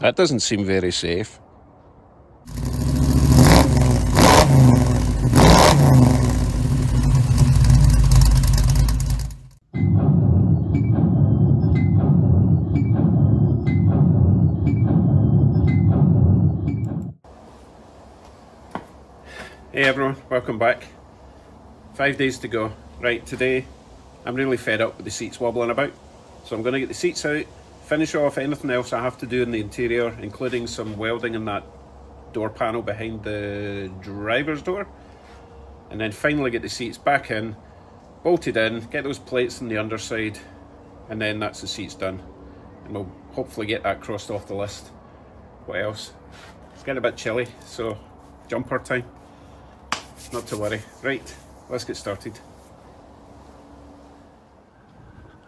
That doesn't seem very safe. Hey everyone, welcome back. 5 days to go. Right, today I'm really fed up with the seats wobbling about, so I'm going to get the seats out, finish off anything else I have to do in the interior, including some welding in that door panel behind the driver's door, and then finally get the seats back in, bolted in, get those plates on the underside, and then that's the seats done, and we'll hopefully get that crossed off the list. What else? It's getting a bit chilly, so jumper time. Not to worry. Right, let's get started.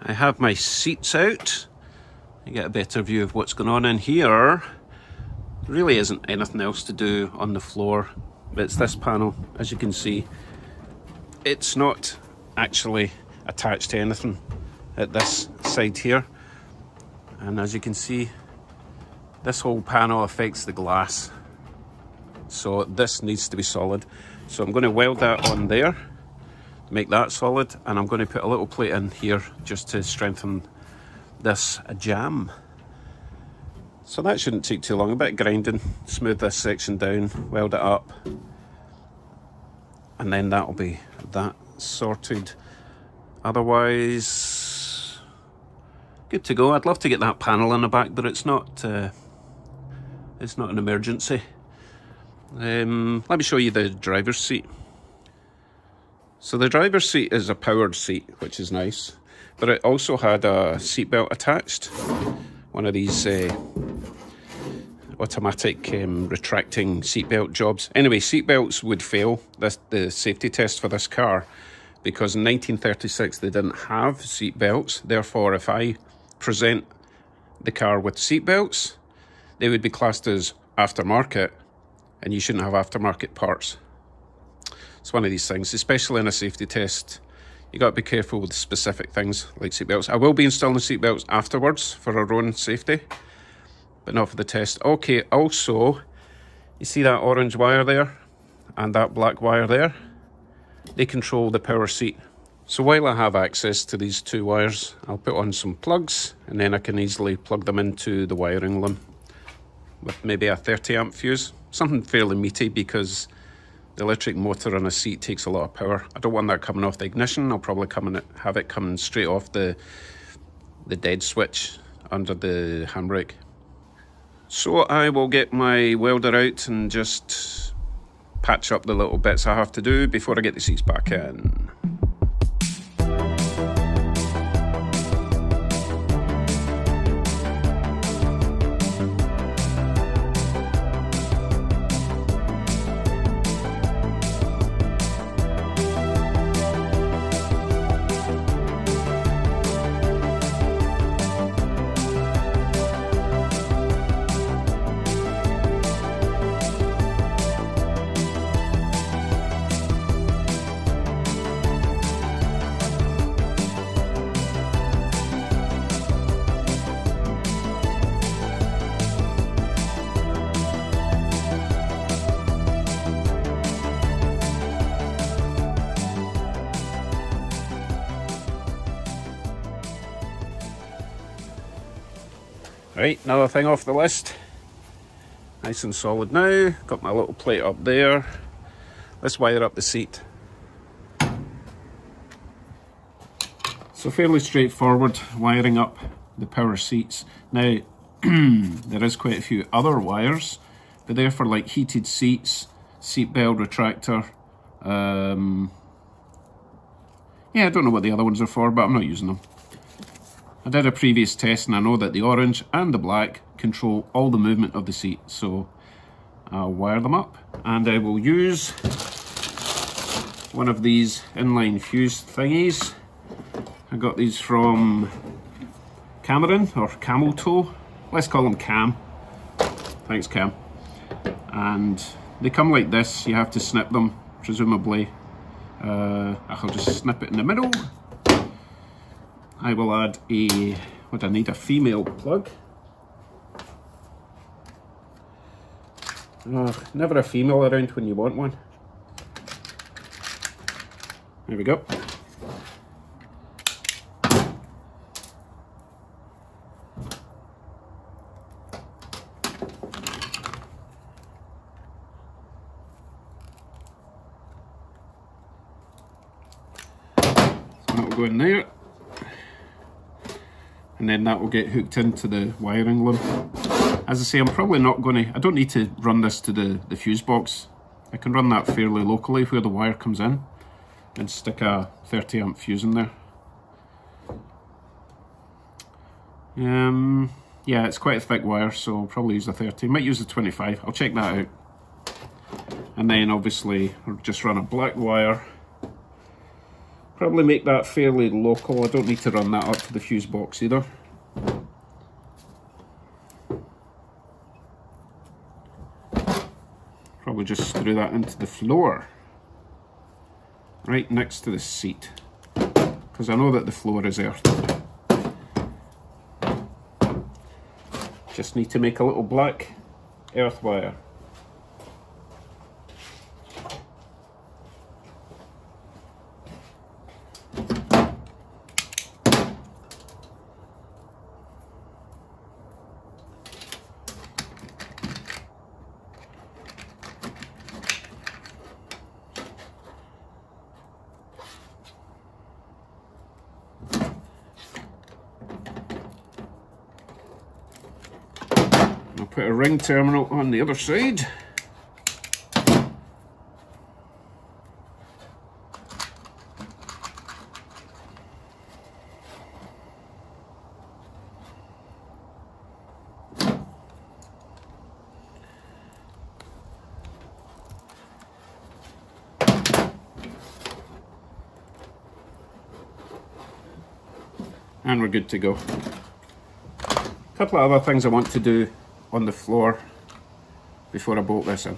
I have my seats out. You get a better view of what's going on in here. There really isn't anything else to do on the floor, but it's this panel. As you can see, it's not actually attached to anything at this side here. And as you can see, this whole panel affects the glass. So this needs to be solid. So I'm going to weld that on there to make that solid, and I'm going to put a little plate in here just to strengthen this jamb. So that shouldn't take too long. A bit of grinding, smooth this section down, weld it up, and then that'll be that sorted. Otherwise, good to go. I'd love to get that panel in the back, but it's not an emergency. Let me show you the driver's seat. So the driver's seat is a powered seat, which is nice, but it also had a seatbelt attached. One of these automatic retracting seatbelt jobs. Anyway, seatbelts would fail the safety test for this car because in 1936 they didn't have seatbelts. Therefore, if I present the car with seatbelts, they would be classed as aftermarket, and you shouldn't have aftermarket parts. It's one of these things, especially in a safety test. You got to be careful with specific things like seatbelts. I will be installing seatbelts afterwards for our own safety, but not for the test. Okay, also, you see that orange wire there and that black wire there? They control the power seat. So while I have access to these two wires, I'll put on some plugs, and then I can easily plug them into the wiring loom with maybe a 30 amp fuse. Something fairly meaty because the electric motor on a seat takes a lot of power. I don't want that coming off the ignition. I'll probably have it coming straight off the dead switch under the handbrake. So I will get my welder out and just patch up the little bits I have to do before I get the seats back in. Right, another thing off the list. Nice and solid now. Got my little plate up there. Let's wire up the seat. So fairly straightforward wiring up the power seats. Now, there is quite a few other wires, but they're for like heated seats, seat belt retractor. Yeah, I don't know what the other ones are for, but I'm not using them. I did a previous test and I know that the orange and the black control all the movement of the seat, so I'll wire them up, and I will use one of these inline fuse thingies. I got these from Cameron, or Camel Toe. Let's call them Cam. Thanks, Cam. And they come like this. You have to snip them, presumably. I'll just snip it in the middle. I will add a, what I need, a female plug. Never a female around when you want one. There we go. So that will go in there. And then that will get hooked into the wiring loom. As I say, I'm probably not going to, I don't need to run this to the fuse box. I can run that fairly locally where the wire comes in and stick a 30 amp fuse in there. Yeah, it's quite a thick wire, so I'll probably use a 30. Might use a 25, I'll check that out. And then obviously I'll just run a black wire. Probably make that fairly local. I don't need to run that up to the fuse box either. Probably just screw that into the floor, right next to the seat, because I know that the floor is earthed. Just need to make a little black earth wire. I'll put a ring terminal on the other side. And we're good to go. A couple of other things I want to do on the floor before I bolt this in.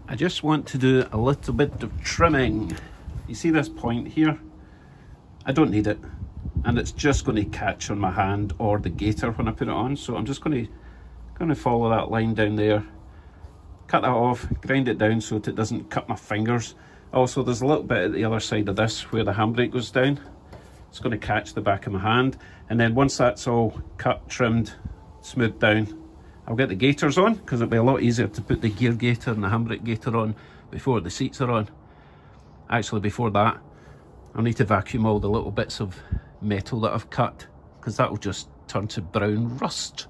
I just want to do a little bit of trimming. You see this point here? I don't need it, and it's just going to catch on my hand or the gator when I put it on, so I'm just going to follow that line down there, cut that off, grind it down so that it doesn't cut my fingers. Also, there's a little bit at the other side of this where the handbrake goes down. It's going to catch the back of my hand, and then once that's all cut, trimmed, smoothed down, I'll get the gaiters on, because it'll be a lot easier to put the gear gaiter and the handbrake gaiter on before the seats are on. Actually, before that, I'll need to vacuum all the little bits of metal that I've cut, because that will just turn to brown rust.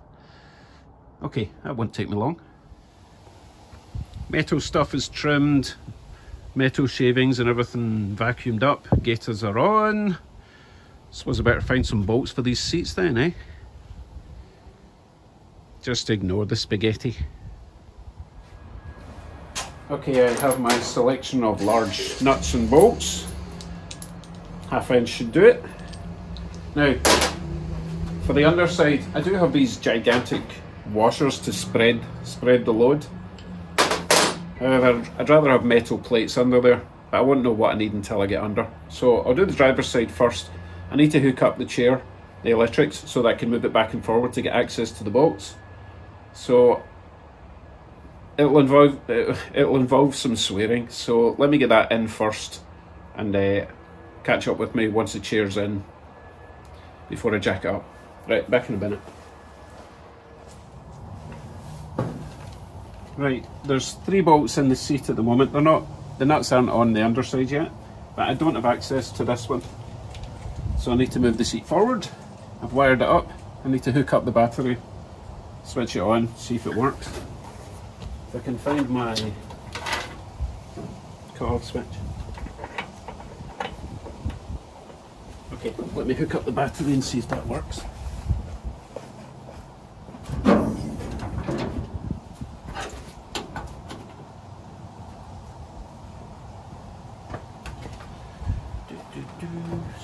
Okay, that won't take me long. Metal stuff is trimmed, metal shavings and everything vacuumed up, gaiters are on. Suppose I better find some bolts for these seats then, eh? Just ignore the spaghetti. Okay, I have my selection of large nuts and bolts. Half inch should do it. Now, for the underside, I do have these gigantic washers to spread the load. However, I'd rather have metal plates under there, but I won't know what I need until I get under. So I'll do the driver's side first. I need to hook up the chair, the electrics, so that I can move it back and forward to get access to the bolts. So it'll involve some swearing. So let me get that in first, and catch up with me once the chair's in before I jack it up. Right, back in a minute. Right, there's 3 bolts in the seat at the moment. They're not, the nuts aren't on the underside yet, but I don't have access to this one. So I need to move the seat forward. I've wired it up. I need to hook up the battery, switch it on, see if it works. If I can find my cut-off switch. Okay, let me hook up the battery and see if that works.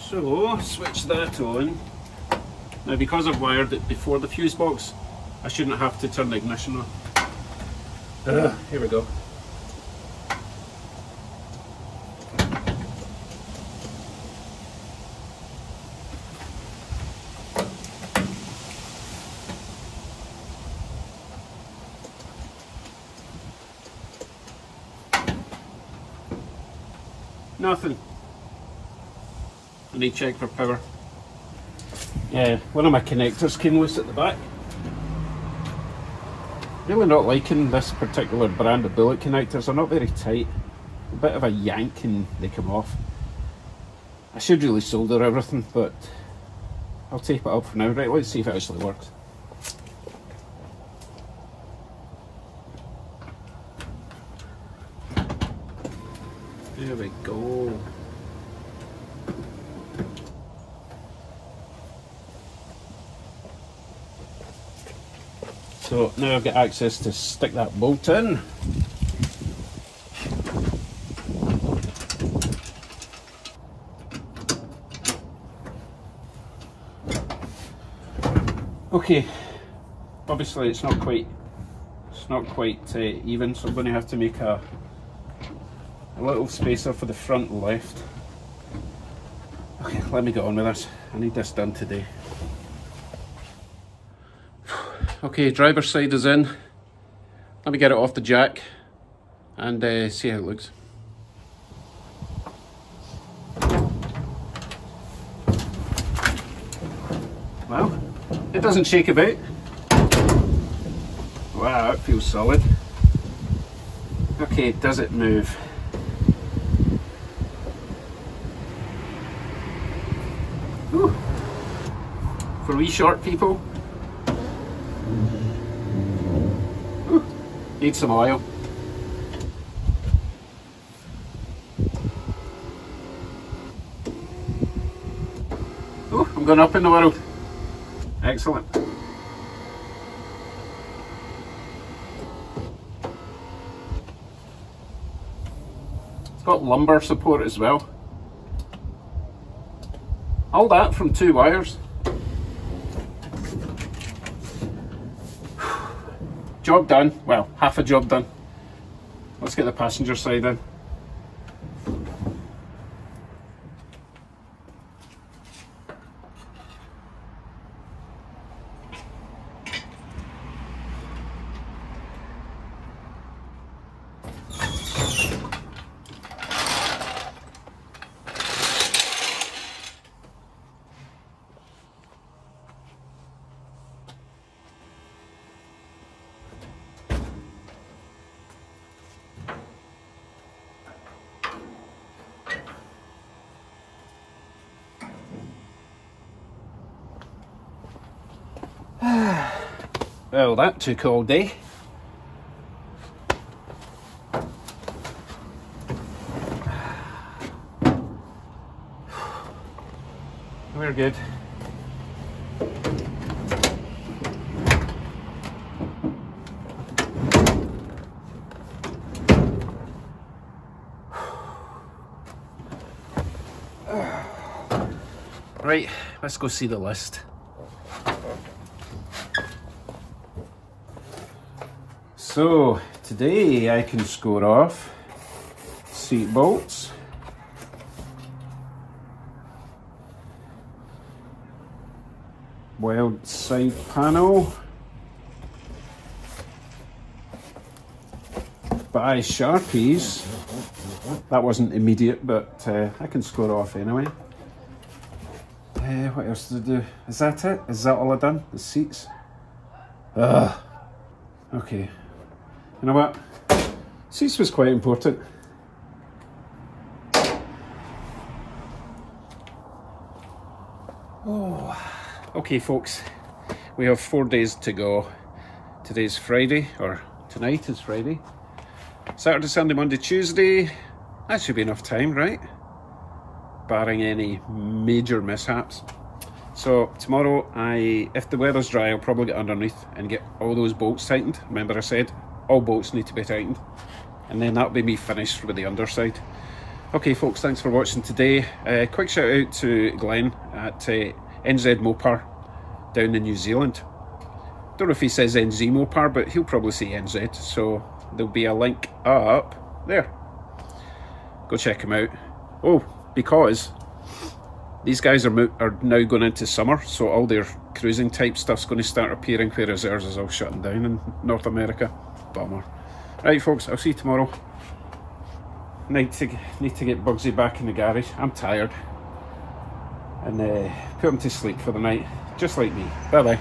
So, switch that on. Now, because I've wired it before the fuse box, I shouldn't have to turn the ignition on. Here we go. Nothing. I need to check for power. Yeah, one of my connectors came loose at the back. Really not liking this particular brand of bullet connectors. They're not very tight. A bit of a yank and they come off. I should really solder everything, but I'll tape it up for now. Right, let's see if it actually works. There we go. So now I've got access to stick that bolt in. Okay, obviously it's not quite even, so I'm going to have to make a little spacer for the front left. Okay, let me get on with this. I need this done today. Okay, driver's side is in. Let me get it off the jack and see how it looks. Well, it doesn't shake about. Wow, that feels solid. Okay, does it move? Ooh. For we short people. Ooh. Need some oil. Ooh, I'm going up in the world. Excellent. It's got lumbar support as well. All that from 2 wires. Job done. Well, half a job done. Let's get the passenger side in. Well, that took all day. We're good. Right, let's go see the list. So today I can score off seat bolts, weld side panel, buy Sharpies. That wasn't immediate, but I can score off anyway. What else to do? Is that it? Is that all I done? The seats? Ugh. Okay. You know what? Seats was quite important. Oh. Okay, folks. We have 4 days to go. Today's Friday, or tonight is Friday. Saturday, Sunday, Monday, Tuesday. That should be enough time, right? Barring any major mishaps. So tomorrow, if the weather's dry, I'll probably get underneath and get all those bolts tightened. Remember I said all bolts need to be tightened, and then that'll be me finished with the underside. Okay folks, thanks for watching today. Quick shout out to Glenn at NZ Mopar down in New Zealand. Don't know if he says NZ Mopar, but he'll probably say NZ, so there'll be a link up there. Go check him out. Oh, because these guys are now going into summer, so all their cruising type stuff's going to start appearing, whereas ours is all shutting down in North America. Bummer. Right folks, I'll see you tomorrow. need to get Bugsy back in the garage. I'm tired. And put him to sleep for the night, just like me. Bye bye.